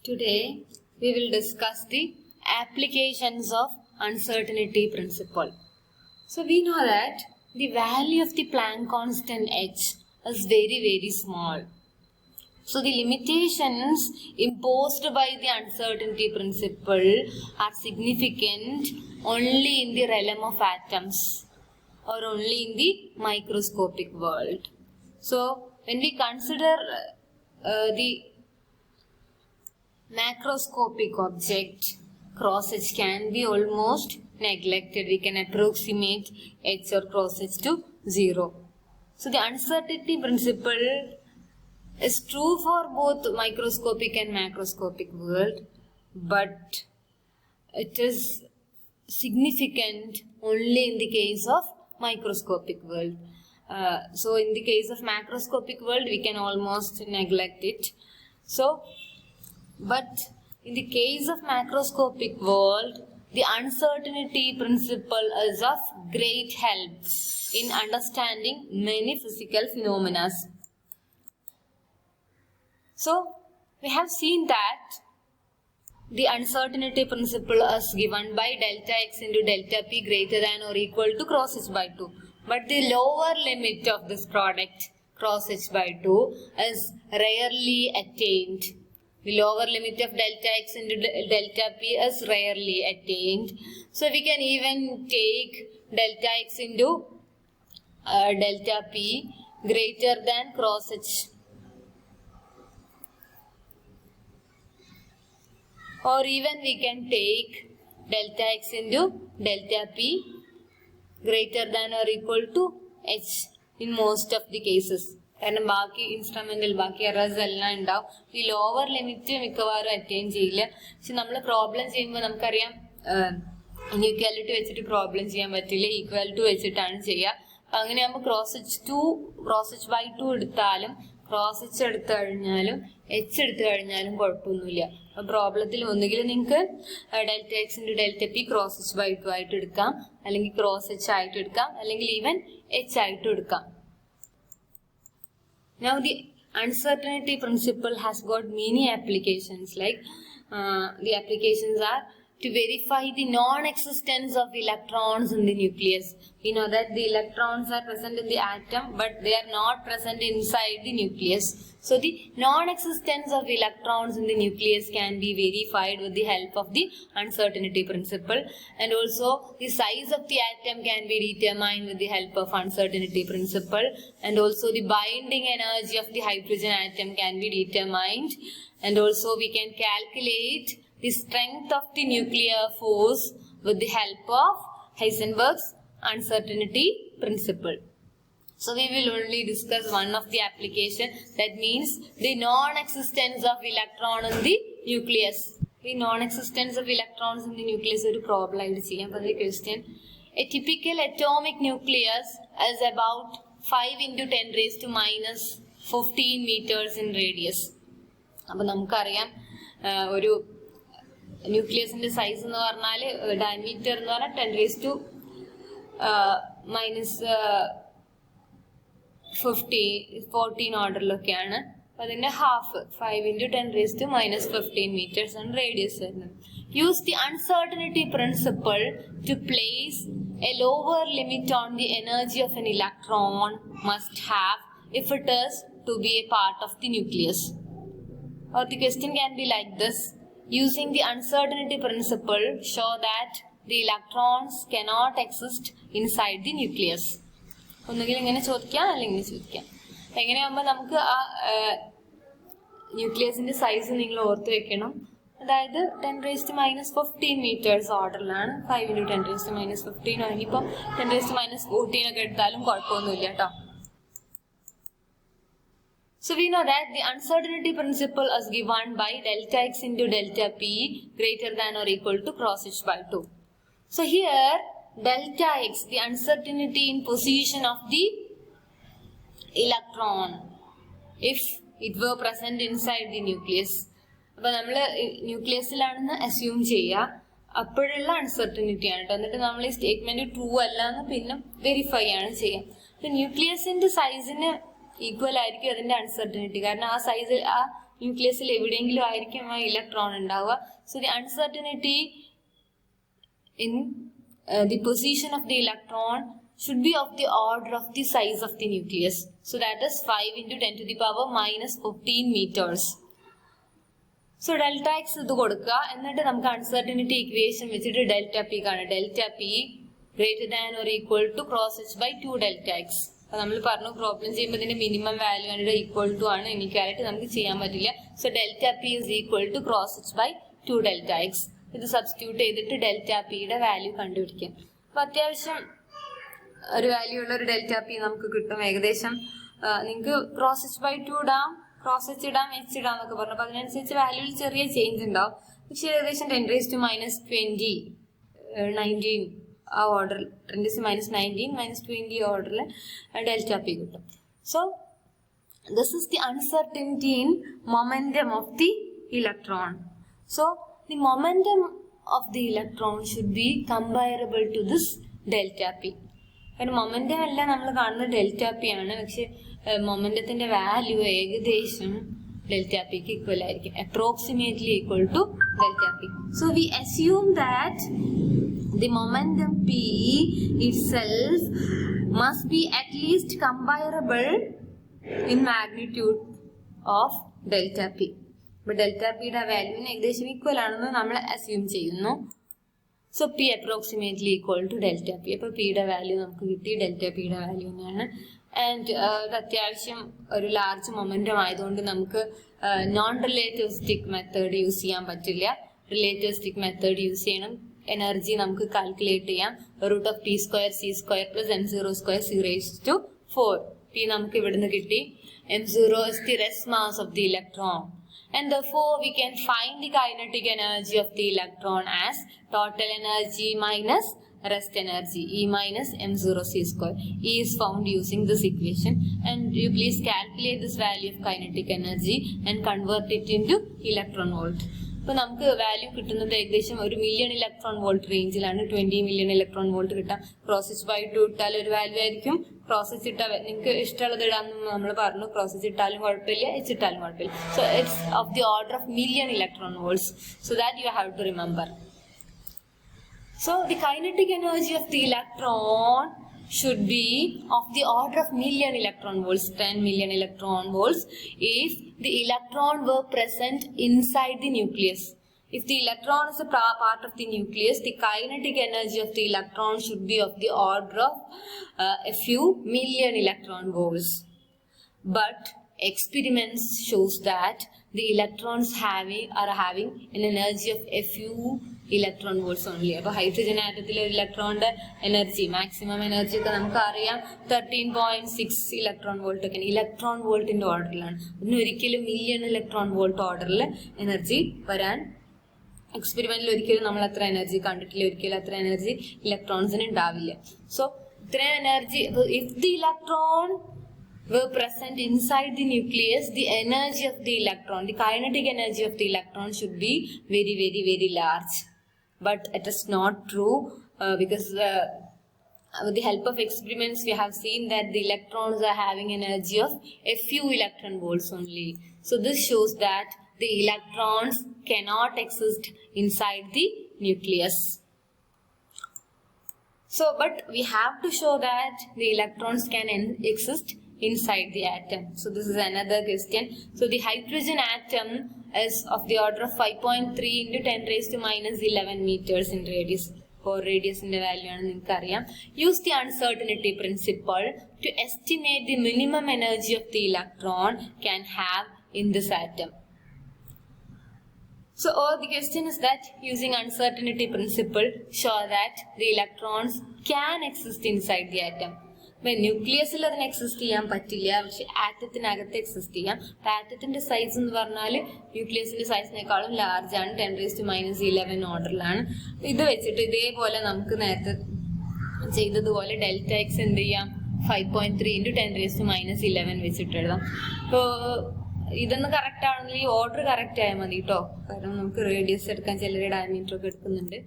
Today we will discuss the applications of uncertainty principle. So we know that the value of the Planck constant h is very small. So the limitations imposed by the uncertainty principle are significant only in the realm of atoms or only in the microscopic world. So when we consider the macroscopic object, cross h can be almost neglected. We can approximate h or cross h to 0. So the uncertainty principle is true for both microscopic and macroscopic world, but it is significant only in the case of microscopic world. So in the case of macroscopic world, we can almost neglect it. But in the case of macroscopic world, the uncertainty principle is of great help in understanding many physical phenomena. So we have seen that the uncertainty principle is given by delta x into delta p greater than or equal to cross h by 2. But the lower limit of this product, cross h by 2, is rarely attained. The lower limit of delta x into delta p is rarely attained. So we can even take delta x into delta p greater than cross h. Or even we can take delta x into delta p greater than or equal to h in most of the cases. കാരണം ബാക്കി ഇൻസ്ട്രുമെന്റിൽ ബാക്കി errors എല്ലാം ഉണ്ടാവും. ഈ lower limit മിക്കവാറും attain ചെയ്യില്ല. പക്ഷെ നമ്മൾ പ്രോബ്ലം ചെയ്യുമ്പോൾ നമുക്കറിയാം ഇനീക്വാലിറ്റി വെച്ചിട്ട് പ്രോബ്ലം ചെയ്യാൻ പറ്റില്ല, ഈക്വാലിറ്റി വെച്ചിട്ടാണ് ചെയ്യുക. അപ്പൊ അങ്ങനെയാകുമ്പോൾ ക്രോസ് എച്ച് ബൈ 2 എടുത്താലും ക്രോസ് എച്ച് എടുത്തു കഴിഞ്ഞാലും എച്ച് എടുത്തു കഴിഞ്ഞാലും കുഴപ്പമൊന്നുമില്ല. അപ്പൊ പ്രോബ്ലത്തിൽ ഒന്നുകിൽ നിങ്ങൾക്ക് delta X into delta p cross H by 2 ആയിട്ട് എടുക്കാം, അല്ലെങ്കിൽ ക്രോസ് എച്ച് ആയിട്ട് എടുക്കാം, അല്ലെങ്കിൽ ഈവൻ എച്ച് ആയിട്ടും എടുക്കാം. Now the uncertainty principle has got many applications, like the applications are to verify the non-existence of electrons in the nucleus. We know that the electrons are present in the atom, but they are not present inside the nucleus. So the non-existence of electrons in the nucleus can be verified with the help of the uncertainty principle, and also the size of the atom can be determined with the help of uncertainty principle, and also the binding energy of the hydrogen atom can be determined, and also we can calculate the strength of the nuclear force with the help of Heisenberg's uncertainty principle. So we will only discuss one of the application, that means the non-existence of electron in the nucleus. The non-existence of electrons in the nucleus is a problem. For the question, a typical atomic nucleus is about 5 into 10 raised to minus 15 meters in radius. അപ്പോൾ നമുക്കറിയാം ഒരു ന്യൂക്ലിയസിന്റെ size എന്ന് പറഞ്ഞാൽ diameter എന്ന് പറഞ്ഞാൽ 10 raised to minus 14 ഓർഡറിലൊക്കെയാണ്. അപ്പൊ അതിന്റെ half 5 into 10 raised to minus 15 meters ആണ് റേഡിയസ് വരുന്നത്. Use the uncertainty principle to place a lower limit on the energy of an electron must have if it is to be a part of the nucleus. Or the question can be like this: using the uncertainty principle, show that the electrons cannot exist inside the nucleus. ഒന്നുകിൽ ഇങ്ങനെ ചോദിക്കാം അല്ലെങ്കിൽ ചോദിക്കാം. എങ്ങനെയാകുമ്പോൾ നമുക്ക് ആ ന്യൂക്ലിയസിന്റെ size നിങ്ങൾ ഓർത്ത് വെക്കണം. അതായത് 10 raised to minus 15 meters ഓർഡറിലാണ്. 5 into 10 raised to minus 15 ഇനിയിപ്പം 10 raised to minus 14 ഒക്കെ എടുത്താലും കുഴപ്പമൊന്നുമില്ല കേട്ടോ. So we know that the uncertainty principle is given by delta x into delta p greater than or equal to cross h by 2. So here delta x, the uncertainty in position of the electron, if it were present inside the nucleus. അപ്പോൾ നമ്മൾ ന്യൂക്ലിയസിലാണെന്ന് assume ചെയ്യുക, അപ്പോഴുള്ള uncertainty ആണ് കേട്ടോ. എന്നിട്ട് നമ്മൾ ഈ statement true അല്ല എന്ന് പിന്നെ വെരിഫൈ ആണ് ചെയ്യുക. അപ്പൊ ന്യൂക്ലിയസിന്റെ സൈസിന് ഈക്വൽ ആയിരിക്കും അതിന്റെ അൺസർട്ടനിറ്റി, കാരണം ആ സൈസ് ആ ന്യൂക്ലിയസിൽ എവിടെയെങ്കിലും ആയിരിക്കും ആ ഇലക്ട്രോൺ ഉണ്ടാവുക. So the uncertainty in the position of the electron should be of the order of the size of the nucleus. So that is 5 into 10 to the power minus 15 meters. So delta x ഇത് കൊടുക്കുക. എന്നിട്ട് നമുക്ക് uncertainty equation വെച്ചിട്ട് delta p കാണാം. Delta p greater than or equal to cross H by 2 delta x. അപ്പൊ നമ്മൾ പറഞ്ഞു problem ചെയ്യുമ്പോൾ ഇതിന്റെ മിനിമം വാല്യൂ ആണ് ഈക്വൽ ടു ആണ്, ഇനിക്വാലിറ്റി നമുക്ക് ചെയ്യാൻ പറ്റില്ല. So delta p is equal to cross H by 2 delta x. ഇത് സബ്സ്റ്റിറ്റ്യൂട്ട് ചെയ്തിട്ട് ഡെൽറ്റ പിയുടെ വാല്യൂ കണ്ടുപിടിക്കാം. അപ്പൊ അത്യാവശ്യം ഒരു വാല്യൂ ഉള്ള ഒരു ഡെൽറ്റ പി നമുക്ക് കിട്ടും. ഏകദേശം നിങ്ങൾക്ക് ക്രോസ് എച്ച് ബൈ 2 ഇടാം, ക്രോസ് എച്ച് ഇടാം, എച്ച് ഇടാം എന്നൊക്കെ പറഞ്ഞു. അപ്പൊ അതിനനുസരിച്ച് വാല്യൂവിൽ ചെറിയ ചേഞ്ച് ഉണ്ടാവും. പക്ഷെ ഏകദേശം 10⁻⁻20 19 ആ ഓർഡർ 10⁻⁻19 ഓർഡറിൽ ഡെൽറ്റ പി കിട്ടും. So this is the uncertainty in momentum of the electron. So the momentum of the electron should be comparable to this delta p. കാരണം മൊമെന്റം അല്ല നമ്മൾ കാണുന്നത് ഡെൽറ്റ പി ആണ്, പക്ഷെ മൊമെന്റത്തിന്റെ വാല്യൂ ഏകദേശം ഡെൽറ്റ പിക്ക് ഈക്വൽ ആയിരിക്കും, approximately equal to delta p. So we assume that the momentum p itself must be at least comparable in magnitude of delta p. അപ്പൊ ഡെൽറ്റ പിയുടെ വാല്യൂവിന് ഏകദേശം ഈക്വൽ ആണെന്ന് നമ്മൾ അസ്യൂം ചെയ്യുന്നു. So p approximately equal to delta p. അപ്പൊ പിയുടെ value നമുക്ക് കിട്ടി, ഡെൽറ്റ പിയുടെ വാല്യൂ തന്നെയാണ്. ആൻഡ് ഇത് അത്യാവശ്യം ഒരു ലാർജ് മൊമെന്റം ആയതുകൊണ്ട് നമുക്ക് നോൺ റിലേറ്റിവിസ്റ്റിക് മെത്തേഡ് യൂസ് ചെയ്യാൻ പറ്റില്ല. റിലേറ്റിവിസ്റ്റിക് മെത്തേഡ് യൂസ് ചെയ്യണം. എനർജി നമുക്ക് കാൽക്കുലേറ്റ് ചെയ്യാം. √p²c² + m02 c⁴. p നമുക്ക് ഇവിടുന്ന് കിട്ടി. m0 is the rest mass of the electron. And therefore, we can find the kinetic energy of the electron as total energy minus rest energy, E minus m0 c². E is found using this equation. And you please calculate this value of kinetic energy and convert it into electron volt. അപ്പോൾ നമുക്ക് value കിട്ടുന്നത് ഏകദേശം 1 million electron volt റേഞ്ചിലാണ്. 20 million electron volt കിട്ടാം. Cross by 2 ഇട്ടാൽ ഒരു value ആയിരിക്കും. Cross ഇട്ടാൽ നിങ്ങൾക്ക് ഇഷ്ടമുള്ളത് ഇടാമെന്ന് നമ്മൾ പറഞ്ഞു. ക്രോസ് ഇട്ടാലും കുഴപ്പമില്ല, എച്ച് ഇട്ടാലും കുഴപ്പമില്ല. So it's of the order of million electron volts. So that you have to remember. So the kinetic energy of the electron should be of the order of million electron volts, 10 million electron volts, if the electron were present inside the nucleus. If the electron is a part of the nucleus, the kinetic energy of the electron should be of the order of a few million electron volts. But experiments shows that the electrons are having an energy of a few electron volts only. അപ്പോൾ hydrogen ആറ്റത്തിലെ ഒരു ഇലക്ട്രോണിന്റെ energy, maximum energy ഒക്കെ നമുക്ക് അറിയാം 13.6 electron volt ഒക്കെ electron വോൾട്ടിന്റെ ഓർഡറിലാണ്. അതിന് ഒരിക്കലും million electron volt ഓർഡറിൽ എനർജി വരാൻ എക്സ്പെരിമെന്റിൽ ഒരിക്കലും നമ്മൾ അത്ര എനർജി കണ്ടിട്ടില്ല. ഒരിക്കലും അത്ര എനർജി ഇലക്ട്രോൺസിന് ഉണ്ടാവില്ല. സോ ഇത്രയും energy, if the electron were present inside the nucleus, the energy of the electron, the kinetic energy of the electron should be very, very, very large. But it is not true because with the help of experiments we have seen that the electrons are having energy of a few electron volts only. So this shows that the electrons cannot exist inside the nucleus. So, but we have to show that the electrons can exist inside the atom. So this is another question. So the hydrogen atom is of the order of 5.3 into 10⁻⁻11 meters in radius. For radius in the value ആണ് നിങ്ങൾക്ക് അറിയാം. Use the uncertainty principle to estimate the minimum energy of the electron can have in this atom. So the question is that using uncertainty principle show that the electrons can exist inside the atom. ന്യൂക്ലിയസിൽ അതിന് exist ചെയ്യാൻ പറ്റില്ല, പക്ഷെ ആറ്റത്തിനകത്ത് exist ചെയ്യാം. ആറ്റത്തിന്റെ size എന്ന് പറഞ്ഞാൽ ന്യൂക്ലിയസിന്റെ സൈസിനേക്കാളും large ആണ്, 10⁻11 ഓർഡറിലാണ്. ഇത് വെച്ചിട്ട് ഇതേപോലെ നമുക്ക് നേരത്തെ ചെയ്തതുപോലെ ഡെൽറ്റ എക്സ് എന്ത് ചെയ്യാം, 5.3 into 10⁻11 വെച്ചിട്ട് എഴുതാം. ഇപ്പോൾ ഇതൊന്ന് കറക്റ്റ് ആണെങ്കിൽ ഈ ഓർഡർ കറക്റ്റ് ആയാൽ മതി കേട്ടോ, കാരണം നമുക്ക് റേഡിയസ് എടുക്കാൻ ചിലർ ഡയമീറ്റർ ഒക്കെ എടുക്കുന്നുണ്ട്.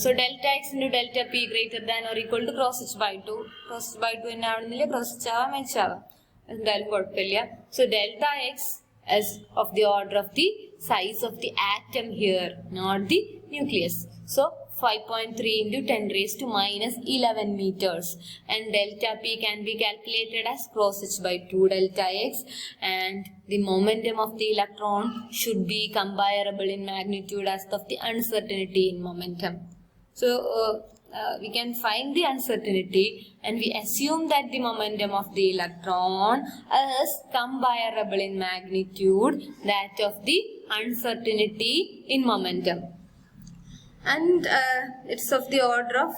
So delta X into delta p greater than or equal to cross H by 2. Cross H by 2 തന്നെ ആവുന്നില്ല, ക്രോസ് എച്ച് ആവാം, എച്ച് ആവാം, എന്തായാലും കുഴപ്പമില്ല. So delta X as of the order of the size of the atom here, not the nucleus. So 5.3 into 10 raised to minus 11 meters, and delta P can be calculated as cross h by 2 delta x, and the momentum of the electron should be comparable in magnitude as of the uncertainty in momentum. So we can find the uncertainty, and we assume that the momentum of the electron is comparable in magnitude that of the uncertainty in momentum, and it's of the order of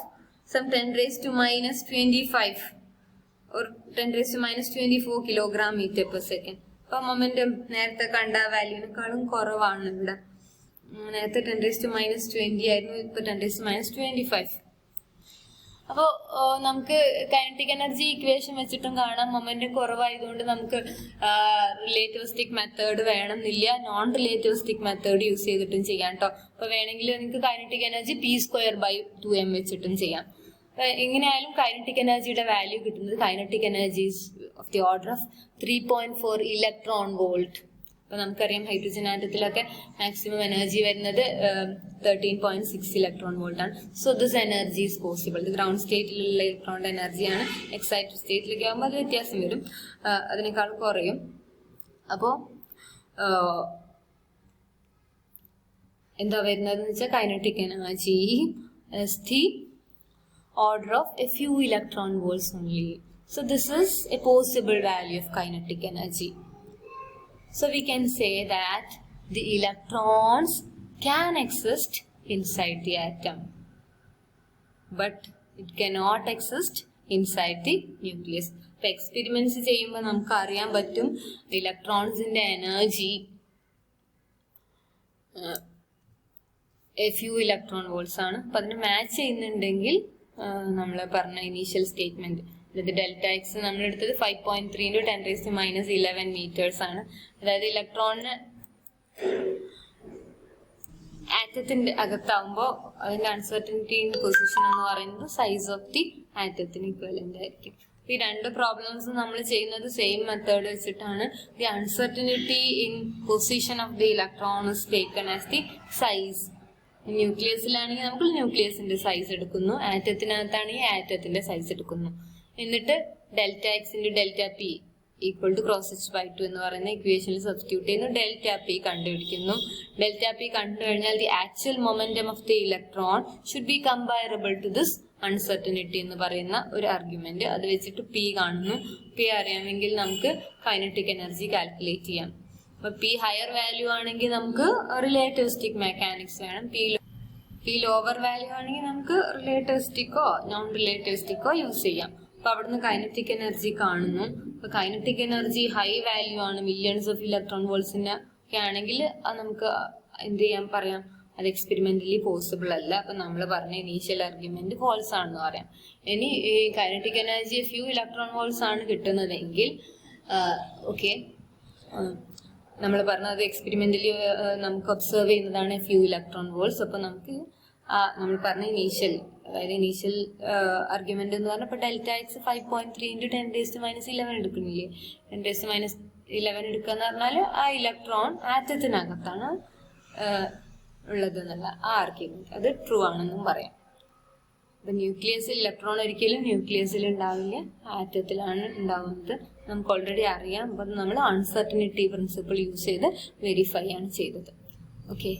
some 10 raised to minus 25 or 10 raised to minus 24 kilogram meter per second. അപ്പോൾ momentum നേരത്തെ കണ്ട വാല്യൂവിനേക്കാളും കുറവാണ് ഇവിടെ. നേരത്തെ 10 raised to minus 20 ആയിരുന്നു, ഇപ്പോൾ 10 raised to minus 25. അപ്പോൾ നമുക്ക് കൈനറ്റിക് എനർജി ഇക്വേഷൻ വെച്ചിട്ടും കാണാം മൊമെന്റം കുറവായതുകൊണ്ട് നമുക്ക് റിലേറ്റിവിസ്റ്റിക് മെത്തേഡ് വേണമെന്നില്ല, നോൺ റിലേറ്റിവിസ്റ്റിക് മെത്തേഡ് യൂസ് ചെയ്തിട്ടും ചെയ്യാം കേട്ടോ. അപ്പോൾ വേണമെങ്കിൽ നിങ്ങൾക്ക് കൈനറ്റിക് എനർജി p²/2m വെച്ചിട്ടും ചെയ്യാം. എങ്ങനെയായാലും കൈനറ്റിക് എനർജിയുടെ വാല്യൂ കിട്ടുന്നത് kinetic energy of the order of 3.4 electron volt. അപ്പോൾ നമുക്കറിയാം ഹൈഡ്രജൻ ആറ്റത്തിലൊക്കെ മാക്സിമം എനർജി വരുന്നത് 13.6 ഇലക്ട്രോൺ വോൾട്ട് ആണ്. So this energy is possible. ഇത് ഗ്രൗണ്ട് സ്റ്റേറ്റിലുള്ള ഇലക്ട്രോണിന്റെ എനർജിയാണ്. എക്സൈറ്റഡ് സ്റ്റേറ്റിലേക്ക് ആകുമ്പോൾ അത് വ്യത്യാസം വരും, അതിനേക്കാൾ കുറയും. അപ്പോൾ എന്താ വരുന്നതെന്ന് വെച്ചാൽ kinetic energy is the order of a few electron volts only. So this is a possible value of kinetic energy. So we can say that the electrons can exist inside the atom, but it cannot exist inside the nucleus. ഇപ്പോൾ experiments ചെയ്യുമ്പോൾ നമുക്ക് അറിയാൻ പറ്റും ഇലക്ട്രോൺസിന്റെ energy few electron volts ആണ്. അപ്പം അതിന് match ചെയ്യുന്നുണ്ടെങ്കിൽ നമ്മൾ പറഞ്ഞ ഇനീഷ്യൽ സ്റ്റേറ്റ്മെന്റ് ഇത് delta X നമ്മളെടുത്തത് 5.3 into 10 raised to minus 11 meters ആണ്. അതായത് ഇലക്ട്രോണിന് ആറ്റത്തിന്റെ അകത്താവുമ്പോൾ അതിന്റെ അൺസർട്ടനിറ്റി ഇൻ പൊസിഷൻ എന്ന് പറയുന്നത് സൈസ് ഓഫ് ദി ആറ്റത്തിന് ഇക്വലന്റ് ആയിരിക്കും. ഈ രണ്ട് പ്രോബ്ലംസ് നമ്മൾ ചെയ്യുന്നത് സെയിം മെത്തേഡ് വെച്ചിട്ടാണ്. The uncertainty in position of the electron is taken as the size. ന്യൂക്ലിയസിലാണെങ്കിൽ നമുക്ക് ന്യൂക്ലിയസിന്റെ സൈസ് എടുക്കുന്നു, ആറ്റത്തിനകത്താണെങ്കിൽ ആറ്റത്തിന്റെ സൈസ് എടുക്കുന്നു. എന്നിട്ട് delta X into delta P equal to cross H by 2 എന്ന് പറയുന്ന ഇക്വേഷനിൽ സബ്സ്റ്റിറ്റ്യൂട്ട് ചെയ്യുന്നു. ഡെൽറ്റ പി കണ്ടുപിടിക്കുന്നു. ഡെൽറ്റ പി കണ്ടു കഴിഞ്ഞാൽ the actual momentum of the electron should be comparable to this uncertainty എന്ന് പറയുന്ന ഒരു ആർഗ്യുമെന്റ്. അത് വെച്ചിട്ട് പി കാണുന്നു. പി അറിയാമെങ്കിൽ നമുക്ക് കൈനറ്റിക് എനർജി കാൽക്കുലേറ്റ് ചെയ്യാം. അപ്പൊ പി ഹയർ വാല്യൂ ആണെങ്കിൽ നമുക്ക് റിലേറ്റിവിസ്റ്റിക് മെക്കാനിക്സ് വേണം. പി ലോവർ വാല്യൂ ആണെങ്കിൽ നമുക്ക് റിലേറ്റിവിസ്റ്റിക്കോ നോൺ റിലേറ്റിവിസ്റ്റിക്കോ യൂസ് ചെയ്യാം. അപ്പൊ അവിടുന്ന് കൈനറ്റിക് എനർജി കാണുന്നു. അപ്പൊ കൈനറ്റിക് എനർജി ഹൈ വാല്യൂ ആണ്, മില്യൺസ് ഓഫ് ഇലക്ട്രോൺ വോൾട്സിന്റെ ഒക്കെ ആണെങ്കിൽ അത് നമുക്ക് എന്ത് ചെയ്യാൻ പറയാം, അത് എക്സ്പെരിമെന്റലി പോസിബിൾ അല്ല. അപ്പൊ നമ്മൾ പറഞ്ഞ ഇനീഷ്യൽ ആർഗ്യുമെന്റ് ഫോൾസ് ആണെന്ന് പറയാം. ഇനി kinetic energy few electron volts ആണ് കിട്ടുന്നതെങ്കിൽ ഓക്കെ, നമ്മൾ പറഞ്ഞത് എക്സ്പെരിമെന്റലി നമുക്ക് ഒബ്സർവ് ചെയ്യുന്നതാണ് ഫ്യൂ ഇലക്ട്രോൺ വോൾട്സ്. അപ്പൊ നമുക്ക് നമ്മൾ പറഞ്ഞ അതായത് ഇനീഷ്യൽ ആർഗ്യുമെന്റ് എന്ന് പറഞ്ഞപ്പോൾ delta X 5.3 into 10 raised to minus 11 എടുക്കുന്നില്ലേ. 10 raised to minus 11 എടുക്കുക എന്ന് പറഞ്ഞാൽ ആ ഇലക്ട്രോൺ ആറ്റത്തിനകത്താണ് ഉള്ളത് എന്നുള്ള ആ ആർഗ്യുമെന്റ് അത് ട്രൂ ആണെന്നും പറയാം. അപ്പൊ ന്യൂക്ലിയസിൽ ഇലക്ട്രോൺ ഒരിക്കലും ന്യൂക്ലിയസിൽ ഉണ്ടാവില്ല, ആറ്റത്തിലാണ് ഉണ്ടാവുന്നത്. നമുക്ക് ഓൾറെഡി അറിയാം. അപ്പം നമ്മൾ അൺസർട്ടനിറ്റി പ്രിൻസിപ്പിൾ യൂസ് ചെയ്ത് വെരിഫൈ ആണ് ചെയ്തത്. ഓക്കെ.